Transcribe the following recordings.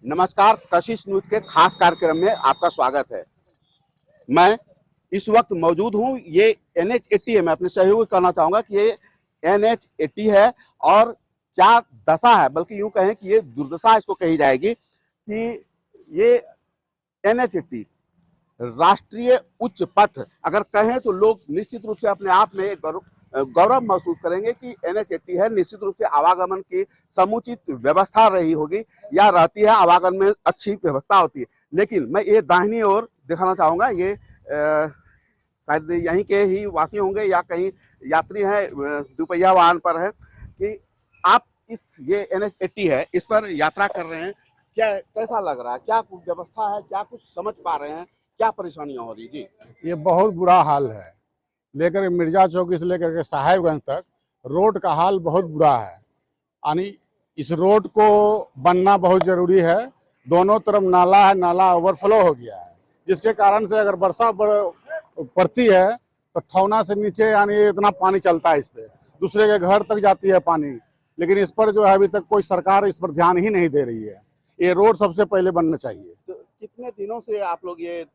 नमस्कार, कशिश न्यूज के खास कार्यक्रम में आपका स्वागत है। मैं इस वक्त मौजूद हूं, ये NH80 है। मैं अपने सहयोगी कहना चाहूंगा कि ये NH80 है और क्या दशा है, बल्कि यूं कहें कि ये दुर्दशा इसको कही जाएगी कि ये NH80 राष्ट्रीय उच्च पथ अगर कहें तो लोग निश्चित रूप से अपने आप में एक गौरव महसूस करेंगे कि NH80 है। निश्चित रूप से आवागमन की समुचित व्यवस्था रही होगी या रहती है, आवागमन में अच्छी व्यवस्था होती है। लेकिन मैं ये दाहिनी ओर दिखाना चाहूंगा, ये शायद यहीं के ही वासी होंगे या कहीं यात्री हैं, दुपहिया वाहन पर है, कि आप इस ये NH80 है, इस पर यात्रा कर रहे हैं। क्या कैसा लग रहा है, क्या कुछ व्यवस्था है, क्या कुछ समझ पा रहे हैं, क्या परेशानियां हो रही जी? ये बहुत बुरा हाल है। लेकर मिर्जा चौकी से लेकर के साहेबगंज तक रोड का हाल बहुत बुरा है। यानी इस रोड को बनना बहुत जरूरी है। दोनों तरफ नाला है, नाला ओवरफ्लो हो गया है, जिसके कारण से अगर वर्षा पड़ती है तो ठौना से नीचे यानी इतना पानी चलता है, इस पे दूसरे के घर तक जाती है पानी। लेकिन इस पर जो है अभी तक कोई सरकार इस पर ध्यान ही नहीं दे रही है। ये रोड सबसे पहले बनना चाहिए। तो कितने दिनों से आप लोग ये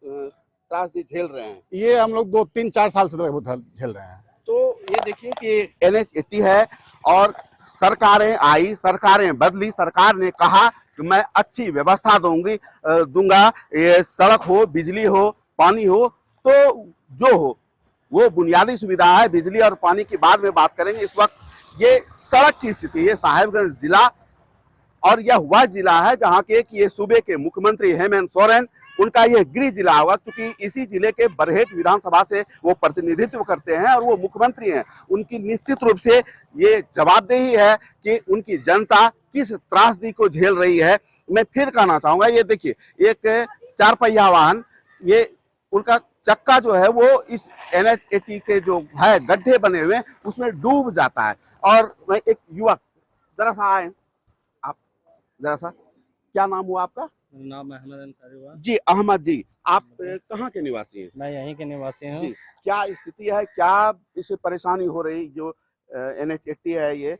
त्रासदी झेल रहे हैं? ये हम लोग 2-3-4 साल से झेल रहे हैं। तो ये देखिए कि NH80 है और सरकारें आई, सरकारें बदली, सरकार ने कहा कि मैं अच्छी व्यवस्था दूंगा, ये सड़क हो, बिजली हो, पानी हो, तो जो हो वो बुनियादी सुविधा है। बिजली और पानी की बाद में बात करेंगे। इस वक्त ये सड़क की स्थिति है। साहेबगंज जिला और यह वह जिला है जहां के कि ये सूबे के मुख्यमंत्री हेमंत सोरेन, उनका यह गृह जिला होगा, क्योंकि इसी जिले के बरहेट विधानसभा से वो प्रतिनिधित्व करते हैं और वो मुख्यमंत्री हैं। उनकी निश्चित रूप से ये जवाबदेही है कि उनकी जनता किस त्रासदी को झेल रही है। मैं फिर कहना चाहूंगा, ये देखिए एक 4 पहिया वाहन, ये उनका चक्का जो है वो इस NH80 के जो है गड्ढे बने हुए उसमें डूब जाता है। और मैं एक युवक, जरा सा आए आप, जरा सा, क्या नाम हुआ आपका? नाम अहमद अंसारी हुआ जी, अहमद जी, आप कहाँ के निवासी हैं? मैं यहीं के निवासी हूँ। जी, क्या स्थिति है, क्या इससे परेशानी हो रही जो NH80 है ये?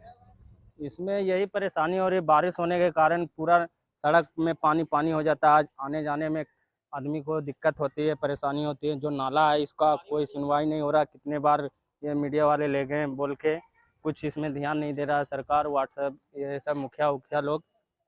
इसमें यही परेशानी हो रही, बारिश होने के कारण पूरा सड़क में पानी पानी हो जाता है। आने जाने में आदमी को दिक्कत होती है, परेशानी होती है। जो नाला है इसका कोई सुनवाई नहीं हो रहा। कितने बार ये मीडिया वाले ले गए बोल के, कुछ इसमें ध्यान नहीं दे रहा है सरकार, व्हाट्सएप ये सब मुखिया लोग,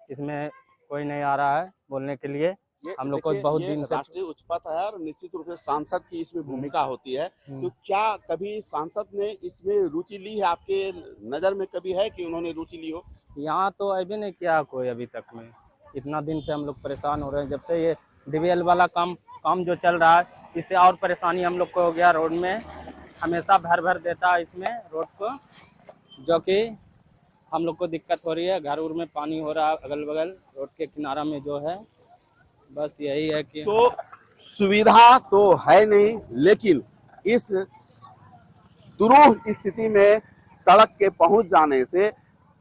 इसमें कोई नहीं आ रहा है बोलने के लिए। हम लोग को बहुत दिन से राष्ट्रीय उच्च पथ है और निश्चित रूप से सांसद की इसमें भूमिका होती है। तो क्या कभी सांसद ने इसमें रुचि ली है? आपके नजर में कभी है कि उन्होंने रुचि ली हो? यहाँ तो अभी नहीं किया कोई अभी तक में। इतना दिन से हम लोग परेशान हो रहे हैं, जब से ये DBL वाला काम जो चल रहा है, इससे और परेशानी हम लोग को हो गया। रोड में हमेशा भर देता है इसमें रोड को, जो कि हम लोग को दिक्कत हो रही है। घर उर में पानी हो रहा है अगल बगल रोड के किनारा में जो है। बस यही है कि तो सुविधा तो है नहीं, लेकिन इस दुरूह स्थिति में सड़क के पहुंच जाने से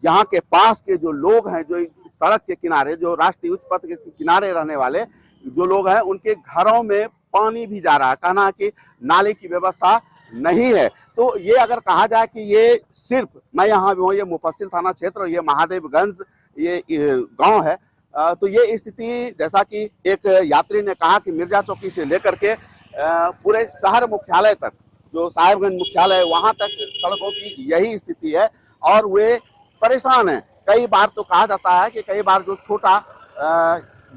यहाँ के पास के जो लोग हैं, जो सड़क के किनारे, जो राष्ट्रीय उच्च पथ के किनारे रहने वाले जो लोग हैं, उनके घरों में पानी भी जा रहा है। कहना कि नाले की व्यवस्था नहीं है। तो ये अगर कहा जाए कि ये सिर्फ, मैं यहाँ भी हूँ, ये मुफस्सिल थाना क्षेत्र और ये महादेवगंज ये गांव है, तो ये स्थिति जैसा कि एक यात्री ने कहा कि मिर्जा चौकी से लेकर के पूरे शहर मुख्यालय तक, जो साहेबगंज मुख्यालय, वहां तक सड़कों की यही स्थिति है और वे परेशान हैं। कई बार तो कहा जाता है कि कई बार जो छोटा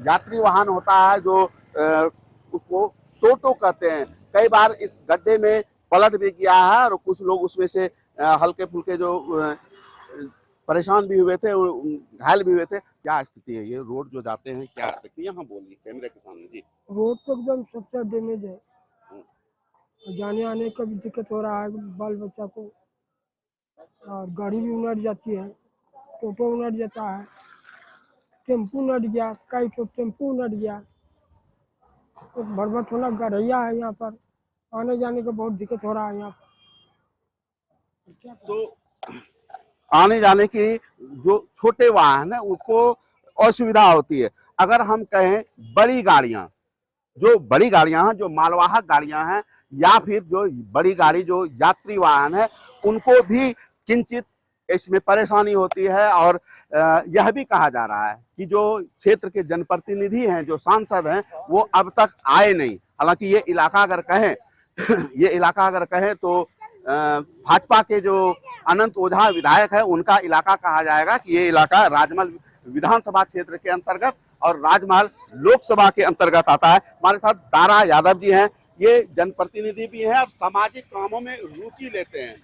यात्री वाहन होता है, जो उसको टोटो कहते हैं, कई बार इस गड्ढे में पलट भी गया है और कुछ लोग उसमें से हल्के फुल्के जो परेशान भी हुए थे, घायल भी हुए थे। क्या स्थिति है, ये रोड जो जाते हैं, क्या देखिए यहाँ बोलिए कैमरे के सामने जी। रोड तो एकदम सबसे डैमेज है, जाने आने का भी दिक्कत हो रहा है बाल बच्चा को, और गाड़ी भी उलट जाती है, टोटो उलट जाता है, टेम्पू उलट गया, कई तो टेम्पू उलट गया। तो भरभट होना गढ़ैया है, यहाँ पर आने जाने का बहुत दिक्कत हो रहा है यहाँ पर। तो आने जाने की जो छोटे वाहन है उसको असुविधा होती है। अगर हम कहें बड़ी गाड़ियां, जो बड़ी गाड़ियां हैं, जो मालवाहक गाड़ियां हैं, या फिर जो बड़ी गाड़ी जो यात्री वाहन है, उनको भी किंचित इसमें परेशानी होती है। और यह भी कहा जा रहा है कि जो क्षेत्र के जनप्रतिनिधि हैं, जो सांसद हैं, वो अब तक आए नहीं। हालांकि ये इलाका अगर कहें ये इलाका अगर कहें तो भाजपा के जो अनंत ओझा विधायक है, उनका इलाका कहा जाएगा कि ये इलाका राजमहल विधानसभा क्षेत्र के अंतर्गत और राजमहल लोकसभा के अंतर्गत आता है। हमारे साथ दारा यादव जी हैं, ये जनप्रतिनिधि भी हैं और सामाजिक कामों में रुचि लेते हैं।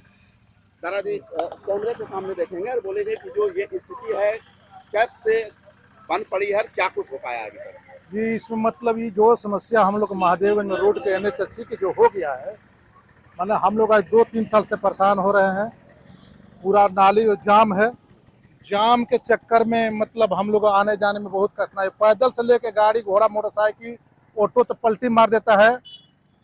दारा जी कैमरे के सामने देखेंगे और बोलेंगे कि जो ये स्थिति है कब से बन पड़ी है, क्या कुछ हो पाया अभी तक? जी, इसमें मतलब ये जो समस्या हम लोग महादेवगंज में रोड के NH80 की जो हो गया है, मतलब हम लोग आज 2-3 साल से परेशान हो रहे हैं। पूरा नाली जाम है, जाम के चक्कर में मतलब हम लोग आने जाने में बहुत कठिनाई। पैदल से लेके गाड़ी घोड़ा मोटरसाइकिल ऑटो तो पलटी मार देता है,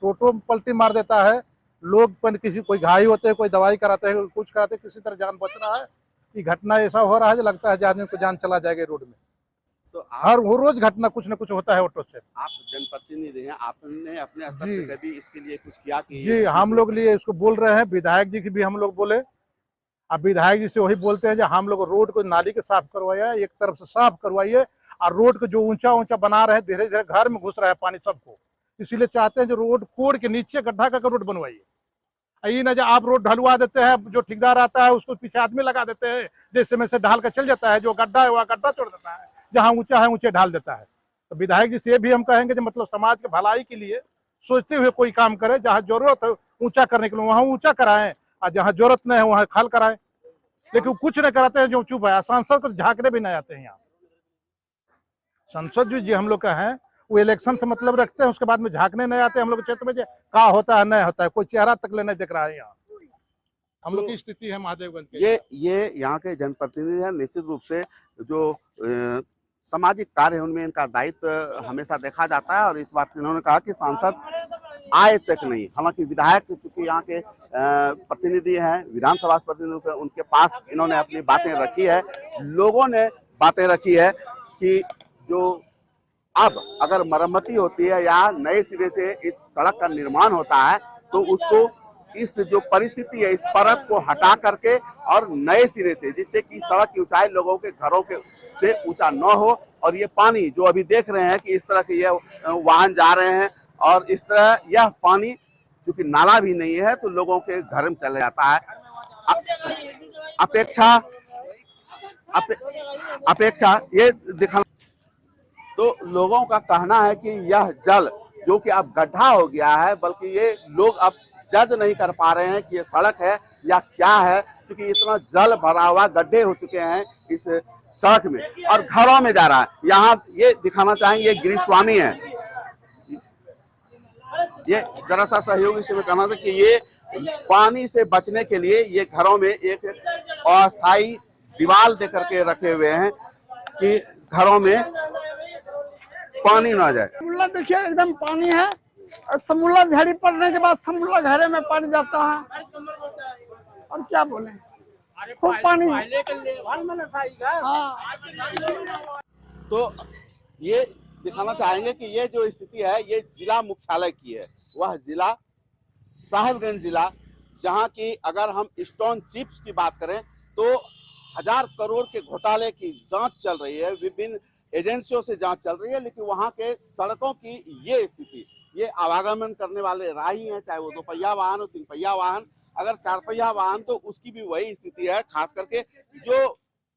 टोटो पलटी मार देता है। लोग पर किसी कोई घायल होते हैं, कोई दवाई कराते हैं, कुछ कराते हैं, किसी तरह जान बच रहा है। ये घटना ऐसा हो रहा है जो लगता है आदमी को जान चला जाएगा रोड में। तो हर रोज घटना कुछ न कुछ होता है ऑटो से। आप जनप्रतिनिधि हैं, आपने अपने स्तर जी। से कभी इसके लिए कुछ किया कि? जी, हम लोग लिए इसको बोल रहे हैं, विधायक जी की भी हम लोग बोले। अब विधायक जी से वही बोलते हैं जो हम लोग रोड को नाली के साफ करवाइए, एक तरफ से साफ करवाइए, और रोड को जो ऊंचा ऊंचा बना रहे हैं, धीरे धीरे घर में घुस रहा है पानी सबको। इसीलिए चाहते हैं जो रोड कोड़ के नीचे गड्ढा का रोड बनवाइए। ये ना जो आप रोड ढलवा देते हैं, जो ठेकेदार आता है उसको पीछे आदमी लगा देते हैं, जैसे में से ढाल कर चल जाता है, जो गड्ढा है वहाँ गड्ढा छोड़ देता है, जहाँ ऊंचा है ऊंचे ढाल देता है। तो विधायक जी से भी हम कहेंगे जो मतलब समाज के भलाई के लिए सोचते हुए कोई काम करे, जहाँ जरूरत है ऊंचा करने के लिए वहाँ ऊंचा कराएं, और जहाँ जरूरत नहीं है वहाँ खाल कराएं। लेकिन कुछ नहीं कराते हैं, जो चुप है। सांसद को झांकने भी नहीं आते हैं यहाँ। संसद जी हम लोग का है, वो इलेक्शन से मतलब रखते हैं, उसके बाद में झांकने नहीं आते। हम लोग क्षेत्र में क्या होता है नहीं होता है, कोई चेहरा तक नहीं दिख रहा है यहाँ। हम लोग की स्थिति है महादेवगंज के। ये यहाँ के जनप्रतिनिधि हैं। निश्चित रूप से जो सामाजिक कार्य है उनमें इनका दायित्व हमेशा देखा जाता है। और इस बात इन्होंने कहा कि सांसद आए तक नहीं। हालांकि विधायक क्योंकि यहाँ के प्रतिनिधि हैं, विधानसभा प्रतिनिधि, उनके पास इन्होंने अपनी बातें रखी है, लोगों ने बातें रखी है कि जो अब अगर मरम्मती होती है या नए सिरे से इस सड़क का निर्माण होता है तो उसको इस जो परिस्थिति है इस परत को हटा करके और नए सिरे से, जिससे कि सड़क की ऊंचाई लोगों के घरों के से ऊंचा न हो। और ये पानी जो अभी देख रहे हैं कि इस तरह के ये वाहन जा रहे हैं और इस तरह यह पानी क्योंकि नाला भी नहीं है तो लोगों के घर में चले जाता है। अपेक्षा ये दिखाना। तो लोगों का कहना है कि यह जल जो कि अब गड्ढा हो गया है, बल्कि ये लोग अब जज नहीं कर पा रहे हैं कि ये सड़क है या क्या है, क्योंकि इतना जल भरा हुआ, गड्ढे हो चुके हैं इस सड़क में और घरों में जा रहा है। यहाँ ये दिखाना चाहेंगे, ये गिरीश स्वामी है, ये जरा सा सहयोगी से मैं कहना था कि ये पानी से बचने के लिए ये घरों में एक अस्थायी दीवार दे करके रखे हुए हैं कि घरों में पानी ना जाए। समूला देखिए एकदम पानी है, और समूला झाड़ी पड़ने के बाद समूला घरे में पानी जाता है। और क्या बोले, खूब पानी। हाँ। तो ये दिखाना चाहेंगे कि ये जो स्थिति है ये जिला मुख्यालय की है, वह जिला साहिबगंज जिला, जहां की अगर हम स्टोन चिप्स की बात करें तो 1000 करोड़ के घोटाले की जांच चल रही है, विभिन्न एजेंसियों से जांच चल रही है। लेकिन वहां के सड़कों की ये स्थिति, ये आवागमन करने वाले राही हैं, चाहे वो 2 पहिया वाहन हो, 3 पहिया वाहन, अगर 4 पहिया वाहन तो उसकी भी वही स्थिति है। खास करके जो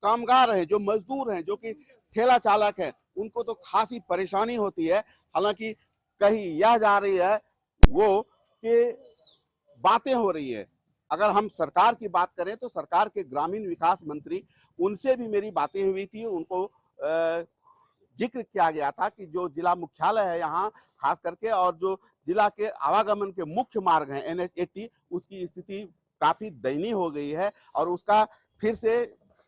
कामगार हैं, जो मजदूर हैं, जो कि ठेला चालक है, उनको तो खासी परेशानी होती है। हालांकि कहीं यह जा रही है वो कि बातें हो रही है। अगर हम सरकार की बात करें तो सरकार के ग्रामीण विकास मंत्री, उनसे भी मेरी बातें हुई थी, उनको जिक्र किया गया था कि जो जिला मुख्यालय है यहाँ खास करके और जो जिला के आवागमन के मुख्य मार्ग हैं NH80, उसकी स्थिति काफी दयनीय हो गई है और उसका फिर से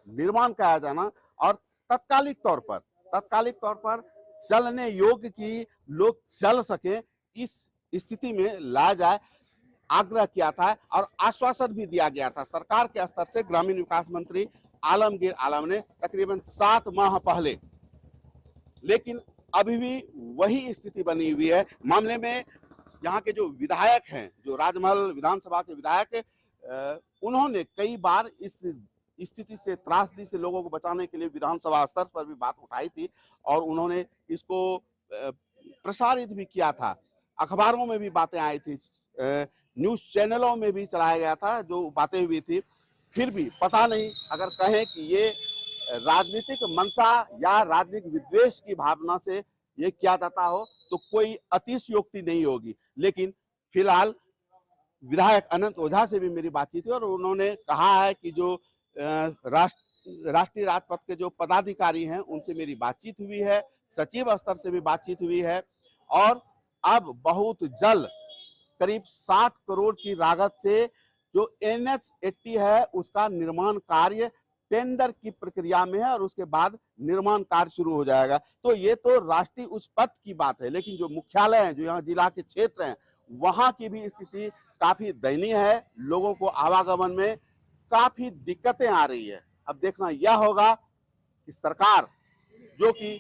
निर्माण किया जाना और तात्कालिक तौर पर चलने योग्य की लोग चल सके, इस स्थिति में लाया जाए, आग्रह किया था और आश्वासन भी दिया गया था सरकार के स्तर से। ग्रामीण विकास मंत्री आलमगीर आलम ने तकरीबन 7 माह पहले। लेकिन अभी भी वही स्थिति बनी हुई है। मामले में यहाँ के जो विधायक हैं, जो राजमहल विधानसभा के विधायक, उन्होंने कई बार इस स्थिति से, त्रासदी से लोगों को बचाने के लिए विधानसभा स्तर पर भी बात उठाई थी और उन्होंने इसको प्रसारित भी किया था। अखबारों में भी बातें आई थी, न्यूज चैनलों में भी चलाया गया था जो बातें हुई थी। फिर भी पता नहीं, अगर कहें कि ये राजनीतिक मंशा या राजनीतिक विद्वेष की भावना से ये किया जाता हो तो कोई अतिशयोक्ति नहीं होगी। लेकिन फिलहाल विधायक अनंत ओझा से भी मेरी बातचीत हुई और उन्होंने कहा है कि जो राष्ट्रीय राजपथ के जो पदाधिकारी हैं उनसे मेरी बातचीत हुई है, सचिव स्तर से भी बातचीत हुई है और अब बहुत जल्द करीब 60 करोड़ की लागत से जो NH80 है उसका निर्माण कार्य टेंडर की प्रक्रिया में है और उसके बाद निर्माण कार्य शुरू हो जाएगा। तो ये तो राष्ट्रीय उच्च पथ की बात है, लेकिन जो मुख्यालय है, जो यहाँ जिला के क्षेत्र हैं, वहां की भी स्थिति काफी दयनीय है। लोगों को आवागमन में काफी दिक्कतें आ रही है। अब देखना यह होगा कि सरकार, जो कि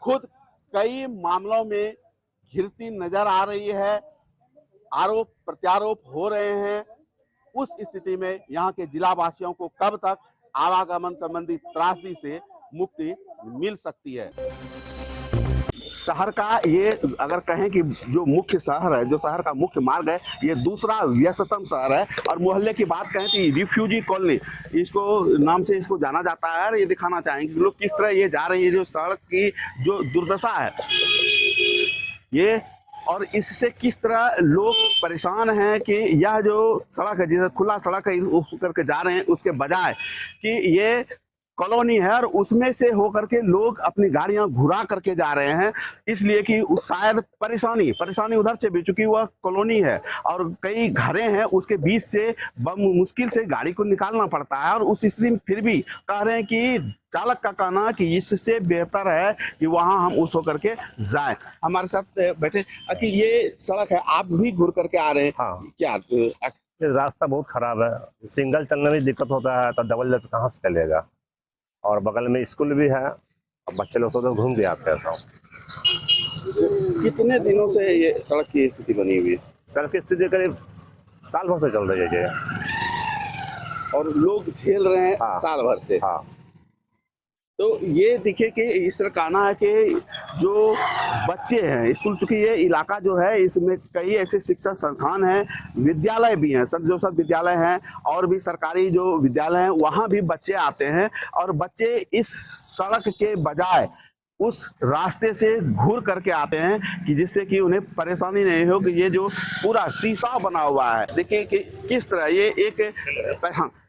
खुद कई मामलों में घिरती नजर आ रही है, आरोप प्रत्यारोप हो रहे हैं, उस स्थिति में यहाँ के जिला वासियों को कब तक आवागमन संबंधी त्रासदी से मुक्ति मिल सकती है। शहर का ये अगर कहें कि जो मुख्य शहर है, जो शहर का मुख्य मार्ग है, ये दूसरा व्यस्ततम शहर है और मोहल्ले की बात कहें तो रिफ्यूजी कॉलोनी इसको नाम से इसको जाना जाता है। और ये दिखाना चाहेंगे कि लोग किस तरह ये जा रहे हैं, जो सड़क की जो दुर्दशा है ये, और इससे किस तरह लोग परेशान हैं कि यह जो सड़क है, जैसे खुला सड़क है, उस करके जा रहे हैं, उसके बजाय कि ये कॉलोनी है और उसमें से होकर के लोग अपनी गाड़ियां घुरा करके जा रहे हैं, इसलिए कि शायद परेशानी उधर से भी, चूंकि वह कॉलोनी है और कई घरें हैं, उसके बीच से मुश्किल से गाड़ी को निकालना पड़ता है। और उस स्थिति में फिर भी कह रहे हैं कि चालक का कहना कि इससे बेहतर है कि वहां हम उस होकर के जाएं। हमारे साथ बैठे कि ये सड़क है, आप भी घुर करके आ रहे हैं। हाँ। क्या रास्ता बहुत खराब है, सिंगल चलने में दिक्कत होता है तो डबल कहाँ से चलेगा, और बगल में स्कूल भी है, अब बच्चे लोग तो घूम के आते हैं सब। कितने दिनों से ये सड़क की स्थिति बनी हुई है? सड़क की स्थिति करीब साल भर से चल रही है और लोग झेल रहे हैं। हाँ। साल भर से। हाँ। तो ये देखिए कि इस तरह कहना है कि जो बच्चे हैं स्कूल, चूंकि ये इलाका जो है इसमें कई ऐसे शिक्षा संस्थान हैं, विद्यालय भी हैं, सब विद्यालय हैं और भी सरकारी जो विद्यालय हैं वहाँ भी बच्चे आते हैं और बच्चे इस सड़क के बजाय उस रास्ते से घूर करके आते हैं कि जिससे कि उन्हें परेशानी नहीं हो कि ये जो पूरा शीशा बना हुआ है, देखिए कि किस तरह ये एक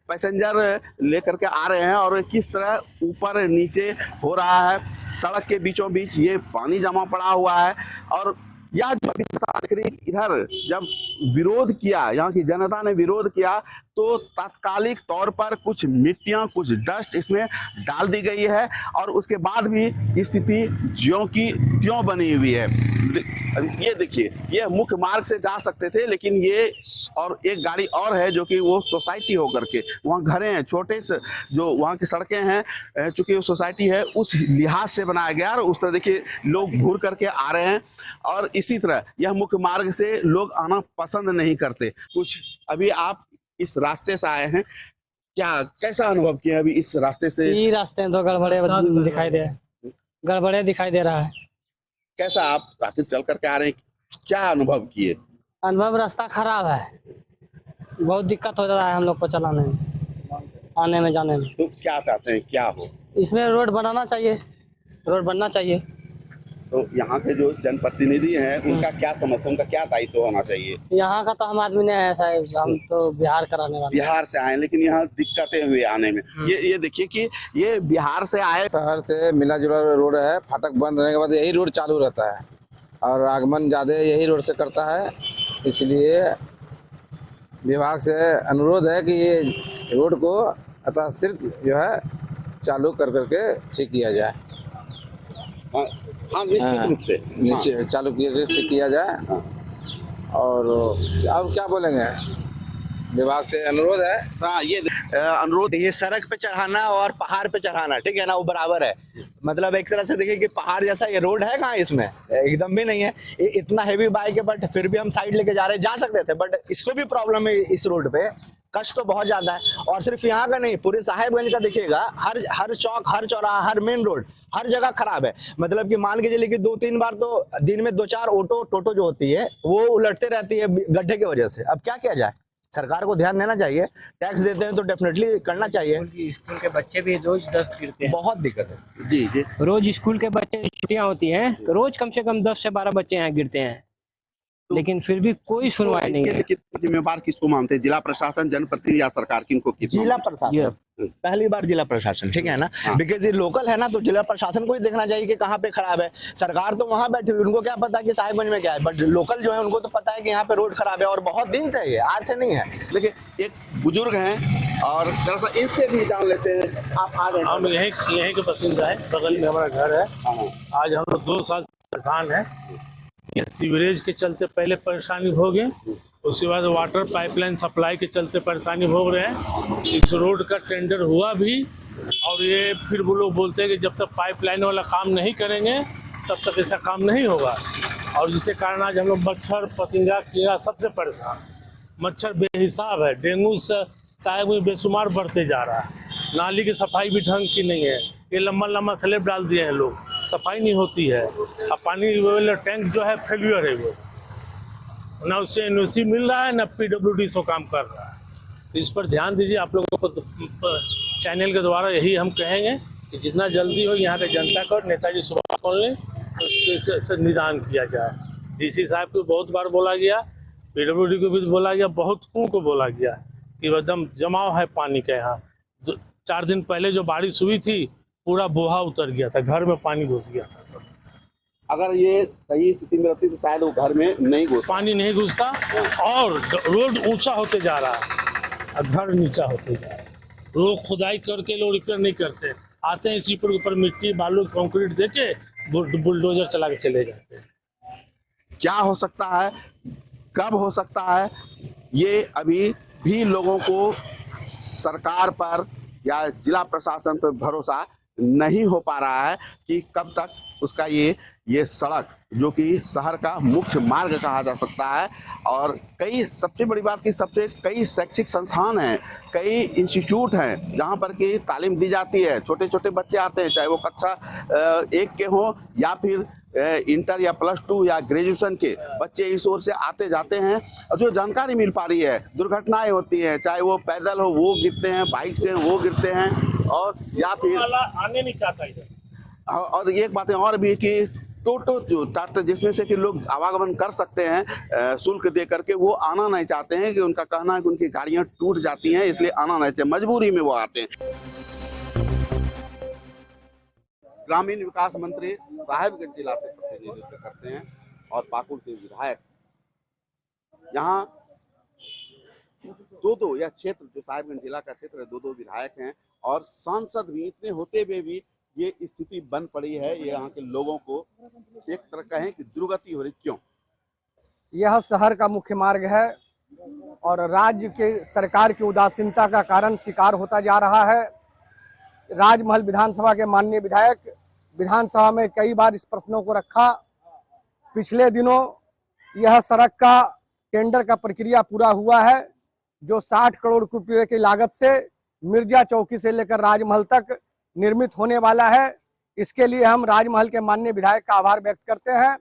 पैसेंजर लेकर के आ रहे हैं और किस तरह ऊपर नीचे हो रहा है। सड़क के बीचों बीच ये पानी जमा पड़ा हुआ है और यह इधर जब विरोध किया, यहाँ की जनता ने विरोध किया तो तात्कालिक तौर पर कुछ मिट्टियां, कुछ डस्ट इसमें डाल दी गई है और उसके बाद भी स्थिति ज्यों की त्यों बनी हुई है। ये देखिए, ये मुख्य मार्ग से जा सकते थे, लेकिन ये और एक गाड़ी और है जो कि वो सोसाइटी होकर के, वहाँ घरें हैं छोटे से, जो वहाँ की सड़कें हैं, चूंकि वो सोसाइटी है उस लिहाज से बनाया गया और उस तरह देखिए लोग घूर करके आ रहे हैं और इसी तरह यह मुख्य मार्ग से लोग आना पसंद नहीं करते। कुछ अभी आप इस रास्ते से आए हैं, क्या कैसा अनुभव किया अभी इस रास्ते से? ये रास्ते तो गड़बड़े दिखाई दे रहा है। कैसा आप आखिर चल करके आ रहे हैं, क्या अनुभव किए? अनुभव रास्ता खराब है, बहुत दिक्कत हो रहा है हम लोग को चलाने में, आने में जाने में। तो क्या चाहते हैं, क्या हो? इसमें रोड बनाना चाहिए, रोड बनना चाहिए। तो यहाँ के जो जनप्रतिनिधि हैं उनका क्या समर्थन, उनका क्या दायित्व होना चाहिए? यहाँ का तो हम आदमी नहीं है साहब, हम तो बिहार का रहने वाले, बिहार से आए, लेकिन यहाँ दिक्कतें हुई आने में। ये देखिए कि ये बिहार से आए, शहर से मिला जुला रोड है, फाटक बंद रहने के बाद यही रोड चालू रहता है और आगमन ज़्यादा यही रोड से करता है। इसलिए विभाग से अनुरोध है कि ये रोड को अतः सिर्फ जो है चालू कर करके ठीक किया जाए। हाँ, निश्चित रूप से नीचे चालू किया जाए। और अब क्या बोलेंगे, विभाग से अनुरोध है। हाँ, ये अनुरोध, ये सड़क पे चढ़ाना और पहाड़ पे चढ़ाना, ठीक है ना, वो बराबर है। मतलब एक तरह से देखिए कि पहाड़ जैसा ये रोड है कहाँ, इसमें एकदम भी नहीं है। इतना हेवी बाइक है बट फिर भी हम साइड लेके जा रहे हैं, जा सकते थे, बट इसको भी प्रॉब्लम है इस रोड पे। कष्ट तो बहुत ज्यादा है। और सिर्फ यहाँ का नहीं, पूरे साहेबगंज का देखिएगा, हर चौक, हर चौराहा, हर मेन रोड, हर जगह खराब है। मतलब कि मान के चलिए कि 2-3 बार तो दिन में 2-4 टोटो जो होती है वो उलटते रहती है गड्ढे की वजह से। अब क्या किया जाए, सरकार को ध्यान देना चाहिए। टैक्स देते हैं तो डेफिनेटली करना चाहिए। स्कूल के बच्चे भी रोज 10 गिरते हैं, बहुत दिक्कत है। जी जी। रोज स्कूल के बच्चे, छुट्टियां होती हैं, रोज कम से कम 10 से 12 बच्चे यहाँ गिरते हैं, लेकिन फिर भी कोई सुनवाई नहीं है। जिम्मेवार किसको मानते हैं, जिला प्रशासन, जनप्रतिनिधि या सरकार, किनको किसको? जिला प्रशासन, पहली बार जिला प्रशासन, ठीक है ना, बिकॉज ये लोकल है ना, तो जिला प्रशासन को ही देखना चाहिए कि कहाँ पे खराब है। सरकार तो वहाँ बैठी हुई, उनको क्या पता कि साहिबगंज में क्या है, बट लोकल जो है उनको तो पता है कि यहाँ पे रोड खराब है, और बहुत दिन से है, आज से नहीं है। देखिए, एक बुजुर्ग हैं और दरअसल इनसे भी जान लेते हैं। आप आ गए? हम यहीं के बासिंदा है, बगल में हमारा घर है। आज हम लोग 2 साल परेशान है। ये सीवरेज के चलते पहले परेशानी हो गए, उसके बाद वाटर पाइपलाइन सप्लाई के चलते परेशानी हो रहे हैं। इस रोड का टेंडर हुआ भी, और ये फिर वो लोग बोलते हैं कि जब तक पाइपलाइन वाला काम नहीं करेंगे तब तक ऐसा काम नहीं होगा। और जिसके कारण आज हम लोग मच्छर, पतंगा, कीड़ा सबसे परेशान। मच्छर बेहिसाब है, डेंगू से साहिबगंज बेशुमार बढ़ते जा रहा है। नाली की सफाई भी ढंग की नहीं है, ये लंबा लंबा स्लैब डाल दिए हैं लोग, सफाई नहीं होती है। अब पानी वाला टैंक जो है फेल्यूर है, वो ना उससे एनओसी मिल रहा है, ना पीडब्ल्यूडी से काम कर रहा है। तो इस पर ध्यान दीजिए। आप लोगों को चैनल के द्वारा यही हम कहेंगे कि जितना जल्दी हो यहाँ के जनता को नेताजी सुभाष कॉलोनी उससे निदान किया जाए। डीसी साहब को बहुत बार बोला गया, पीडब्ल्यूडी को भी बोला गया, बहुत को बोला गया कि एकदम जमाव है पानी का। यहाँ 4 दिन पहले जो बारिश हुई थी, पूरा बोहा उतर गया था, घर में पानी घुस गया था सब। अगर ये सही स्थिति में रहती तो शायद वो घर में नहीं घुस, पानी नहीं घुसता, और रोड ऊंचा होते जा रहा है, घर नीचा होते जा रहा है। रोड खुदाई करके लोग रिपेयर नहीं करते, आते हैं इसी पर ऊपर मिट्टी, बालू, कंक्रीट देके बुलडोजर चला के चले जाते हैं। क्या हो सकता है, कब हो सकता है, ये अभी भी लोगों को सरकार पर या जिला प्रशासन पर भरोसा नहीं हो पा रहा है कि कब तक उसका ये सड़क, जो कि शहर का मुख्य मार्ग कहा जा सकता है, और कई, सबसे बड़ी बात कि कई शैक्षिक संस्थान हैं, कई इंस्टीट्यूट हैं जहां पर कि तालीम दी जाती है। छोटे छोटे बच्चे आते हैं, चाहे वो कक्षा 1 के हों या फिर इंटर या +2 या ग्रेजुएशन के बच्चे इस ओर से आते जाते हैं। और जो जानकारी मिल पा रही है, दुर्घटनाएं होती हैं, चाहे वो पैदल हो वो गिरते हैं, बाइक से वो गिरते हैं, और या फिर आने नहीं चाहता इधर। और एक बात और भी कि टोटो जो टाटा जिसमें से कि लोग आवागमन कर सकते हैं शुल्क दे करके, वो आना नहीं चाहते हैं, कि उनका कहना है कि उनकी गाड़ियां टूट जाती हैं, इसलिए आना नहीं चाहिए, मजबूरी में वो आते हैं। ग्रामीण विकास मंत्री साहिबगंज जिला से प्रतिनिधित्व करते हैं और पाकुड़ से विधायक। यहाँ 2-2 या क्षेत्र, जो साहिबगंज जिला का क्षेत्र है, 2-2 विधायक हैं, और सांसद भी इतने होते हुए भी ये स्थिति बन पड़ी है। ये यहाँ के लोगों को एक तरह कहें कि दुर्गति हो रही। क्यों? यह शहर का मुख्य मार्ग है और राज्य के सरकार की उदासीनता का कारण शिकार होता जा रहा है। राजमहल विधानसभा के माननीय विधायक विधानसभा में कई बार इस प्रश्नों को रखा। पिछले दिनों यह सड़क का टेंडर का प्रक्रिया पूरा हुआ है, जो 60 करोड़ रुपये की लागत से मिर्जा चौकी से लेकर राजमहल तक निर्मित होने वाला है। इसके लिए हम राजमहल के माननीय विधायक का आभार व्यक्त करते हैं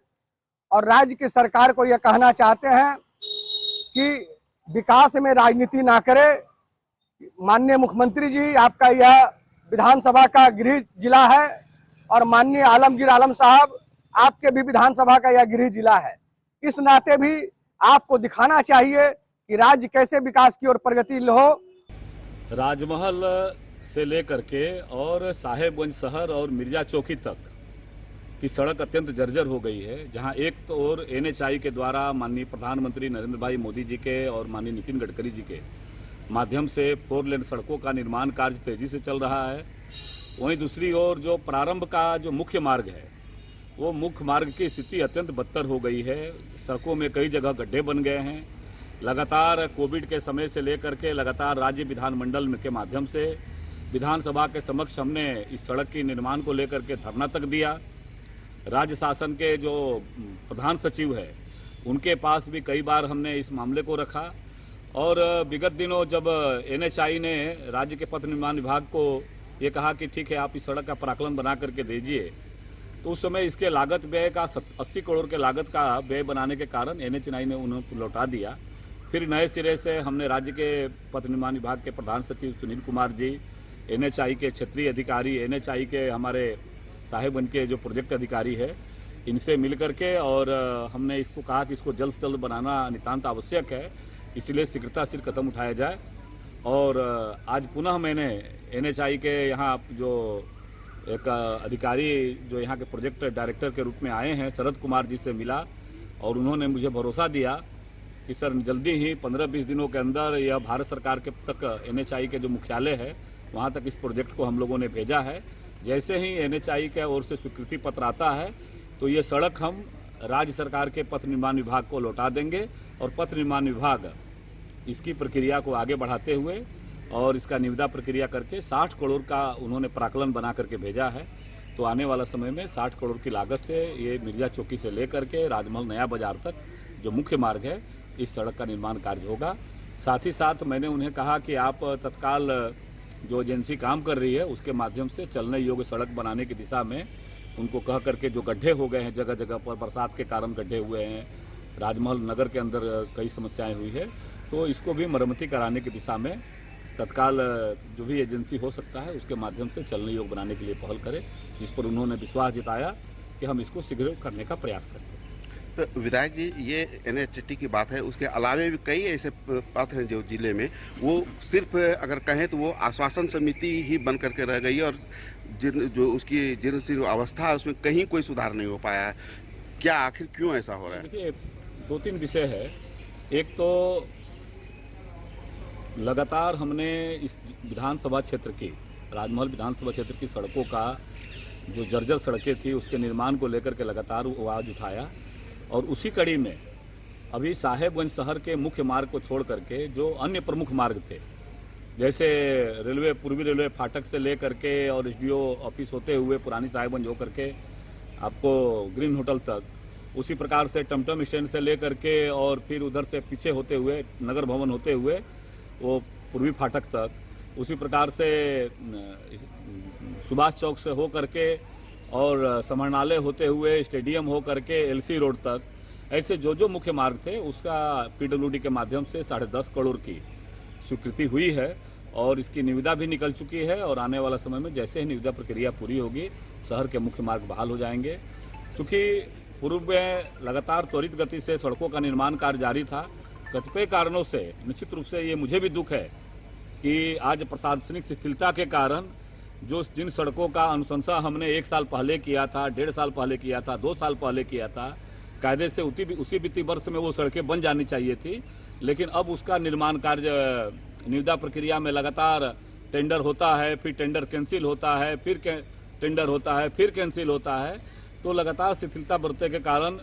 और राज्य की सरकार को यह कहना चाहते हैं कि विकास में राजनीति ना करे। माननीय मुख्यमंत्री जी, आपका यह विधानसभा का गृह जिला है और माननीय आलमगीर आलम साहब, आपके भी विधानसभा का यह गृह जिला है। इस नाते भी आपको दिखाना चाहिए कि राज्य कैसे विकास की ओर प्रगति हो। राजमहल से लेकर के और साहेबगंज शहर और मिर्जा चौकी तक की सड़क अत्यंत जर्जर हो गई है, जहां एक तो और NHI के द्वारा माननीय प्रधानमंत्री नरेंद्र भाई मोदी जी के और माननीय नितिन गडकरी जी के माध्यम से 4 लेन सड़कों का निर्माण कार्य तेजी से चल रहा है। वहीं दूसरी ओर जो प्रारंभ का जो मुख्य मार्ग है, वो मुख्य मार्ग की स्थिति अत्यंत बदतर हो गई है। सड़कों में कई जगह गड्ढे बन गए हैं। लगातार कोविड के समय से लेकर के लगातार राज्य विधानमंडल के माध्यम से विधानसभा के समक्ष हमने इस सड़क के निर्माण को लेकर के धरना तक दिया। राज्य शासन के जो प्रधान सचिव है, उनके पास भी कई बार हमने इस मामले को रखा और विगत दिनों जब NHAI ने राज्य के पथ निर्माण विभाग को ये कहा कि ठीक है आप इस सड़क का प्राकलन बना करके दीजिए, तो उस समय इसके लागत व्यय का 80 करोड़ के लागत का व्यय बनाने के कारण NHAI ने उन्हें लौटा दिया। फिर नए सिरे से हमने राज्य के पथ निर्माण विभाग के प्रधान सचिव सुनील कुमार जी, NHAI के क्षेत्रीय अधिकारी, NHAI के हमारे साहेबगंज के जो प्रोजेक्ट अधिकारी है, इनसे मिल करके और हमने इसको कहा कि इसको जल्द से जल्द बनाना नितांत आवश्यक है, इसलिए शीघ्रता से कदम उठाया जाए। और आज पुनः मैंने NHAI के यहाँ जो एक अधिकारी जो यहाँ के प्रोजेक्ट डायरेक्टर के रूप में आए हैं, शरद कुमार जी से मिला और उन्होंने मुझे भरोसा दिया कि सर जल्दी ही 15-20 दिनों के अंदर यह भारत सरकार के तक NHAI के जो मुख्यालय है वहाँ तक इस प्रोजेक्ट को हम लोगों ने भेजा है। जैसे ही NHAI के ओर से स्वीकृति पत्र आता है तो ये सड़क हम राज्य सरकार के पथ निर्माण विभाग को लौटा देंगे और पथ निर्माण विभाग इसकी प्रक्रिया को आगे बढ़ाते हुए और इसका निविदा प्रक्रिया करके 60 करोड़ का उन्होंने प्राकलन बना करके भेजा है। तो आने वाला समय में 60 करोड़ की लागत से ये मिर्जा चौकी से लेकर के राजमहल नया बाजार तक जो मुख्य मार्ग है इस सड़क का निर्माण कार्य होगा। साथ ही साथ मैंने उन्हें कहा कि आप तत्काल जो एजेंसी काम कर रही है उसके माध्यम से चलने योग्य सड़क बनाने की दिशा में उनको कह करके जो गड्ढे हो गए हैं जगह जगह पर, बरसात के कारण गड्ढे हुए हैं, राजमहल नगर के अंदर कई समस्याएं हुई है, तो इसको भी मरम्मती कराने की दिशा में तत्काल जो भी एजेंसी हो सकता है उसके माध्यम से चलने योग्य बनाने के लिए पहल करें, जिस पर उन्होंने विश्वास जताया कि हम इसको शीघ्र करने का प्रयास करते हैं। तो विधायक जी, ये NHAI की बात है, उसके अलावे भी कई ऐसे बात हैं जो जिले में वो सिर्फ अगर कहें तो वो आश्वासन समिति ही बन करके रह गई और जो उसकी जीर्ण अवस्था है उसमें कहीं कोई सुधार नहीं हो पाया है। क्या आखिर क्यों ऐसा हो रहा है? देखिए 2-3 विषय है। एक तो लगातार हमने इस विधानसभा क्षेत्र की, राजमहल विधानसभा क्षेत्र की सड़कों का जो जर्जर सड़कें थी उसके निर्माण को लेकर के लगातार आवाज़ उठाया और उसी कड़ी में अभी साहेबगंज शहर के मुख्य मार्ग को छोड़ करके जो अन्य प्रमुख मार्ग थे, जैसे रेलवे, पूर्वी रेलवे फाटक से ले करके और SDO ऑफिस होते हुए पुरानी साहेबगंज हो करके आपको ग्रीन होटल तक, उसी प्रकार से टमटम स्टैंड से ले करके और फिर उधर से पीछे होते हुए नगर भवन होते हुए वो पूर्वी फाटक तक, उसी प्रकार से सुभाष चौक से हो करके और समाहरणालय होते हुए स्टेडियम हो करके LC रोड तक, ऐसे जो जो मुख्य मार्ग थे उसका PWD के माध्यम से 10.5 करोड़ की स्वीकृति हुई है और इसकी निविदा भी निकल चुकी है और आने वाला समय में जैसे ही निविदा प्रक्रिया पूरी होगी शहर के मुख्य मार्ग बहाल हो जाएंगे। चूँकि पूर्व में लगातार त्वरित गति से सड़कों का निर्माण कार्य जारी था, कतिपय कारणों से निश्चित रूप से ये मुझे भी दुख है कि आज प्रशासनिक शिथिलता के कारण जिन सड़कों का अनुशंसा हमने 1 साल पहले किया था, 1.5 साल पहले किया था, 2 साल पहले किया था, कायदे से उसी वित्तीय वर्ष में वो सड़कें बन जानी चाहिए थी, लेकिन अब उसका निर्माण कार्य निविदा प्रक्रिया में लगातार टेंडर होता है, फिर टेंडर कैंसिल होता है, फिर टेंडर होता है, फिर कैंसिल होता है, तो लगातार शिथिलता बरतने के कारण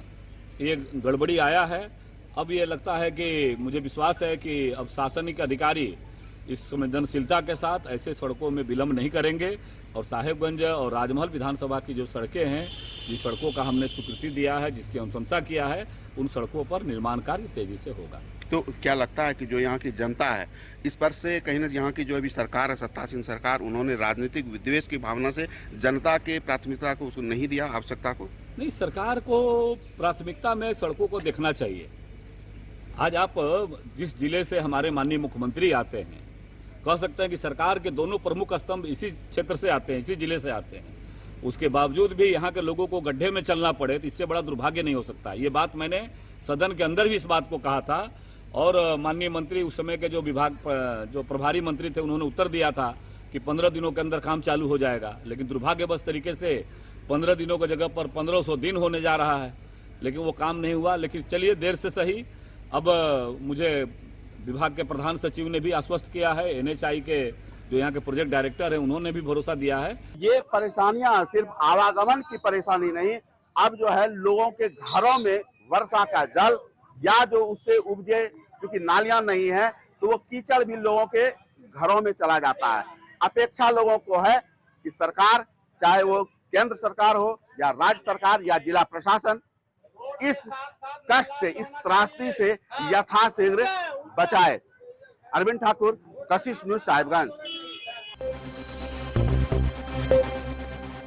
ये गड़बड़ी आया है। अब ये लगता है कि मुझे विश्वास है कि अब शासनिक अधिकारी इस संवेदनशीलता के साथ ऐसे सड़कों में विलम्ब नहीं करेंगे और साहेबगंज और राजमहल विधानसभा की जो सड़कें हैं, जिस सड़कों का हमने स्वीकृति दिया है, जिसकी अनुशंसा किया है, उन सड़कों पर निर्माण कार्य तेजी से होगा। तो क्या लगता है कि जो यहाँ की जनता है इस पर से कहीं ना यहाँ की जो अभी सरकार है, सत्तासीन सरकार, उन्होंने राजनीतिक विद्वेष की भावना से जनता के प्राथमिकता को उसको नहीं दिया, आवश्यकता को नहीं, सरकार को प्राथमिकता में सड़कों को देखना चाहिए। आज आप जिस जिले से हमारे माननीय मुख्यमंत्री आते हैं, कह सकते हैं कि सरकार के दोनों प्रमुख स्तंभ इसी क्षेत्र से आते हैं, इसी जिले से आते हैं, उसके बावजूद भी यहाँ के लोगों को गड्ढे में चलना पड़े तो इससे बड़ा दुर्भाग्य नहीं हो सकता। ये बात मैंने सदन के अंदर भी इस बात को कहा था और माननीय मंत्री उस समय के जो विभाग जो प्रभारी मंत्री थे उन्होंने उत्तर दिया था कि 15 दिनों के अंदर काम चालू हो जाएगा, लेकिन दुर्भाग्यवश तरीके से 15 दिनों की जगह पर 1500 दिन होने जा रहा है, लेकिन वो काम नहीं हुआ। लेकिन चलिए देर से सही, अब मुझे विभाग के प्रधान सचिव ने भी आश्वस्त किया है, NHAI के जो यहाँ के प्रोजेक्ट डायरेक्टर है उन्होंने भी भरोसा दिया है। ये परेशानियां सिर्फ आवागमन की परेशानी नहीं, अब जो है लोगों के घरों में वर्षा का जल या जो उससे उपजे, क्योंकि नालियां नहीं है तो वो कीचड़ भी लोगों के घरों में चला जाता है। अपेक्षा लोगों को है कि सरकार, चाहे वो केंद्र सरकार हो या राज्य सरकार या जिला प्रशासन, इस कष्ट से, इस त्रासदी से यथाशीघ्र बचाए। अरविंद ठाकुर, कशिश न्यूज साहिबगंज।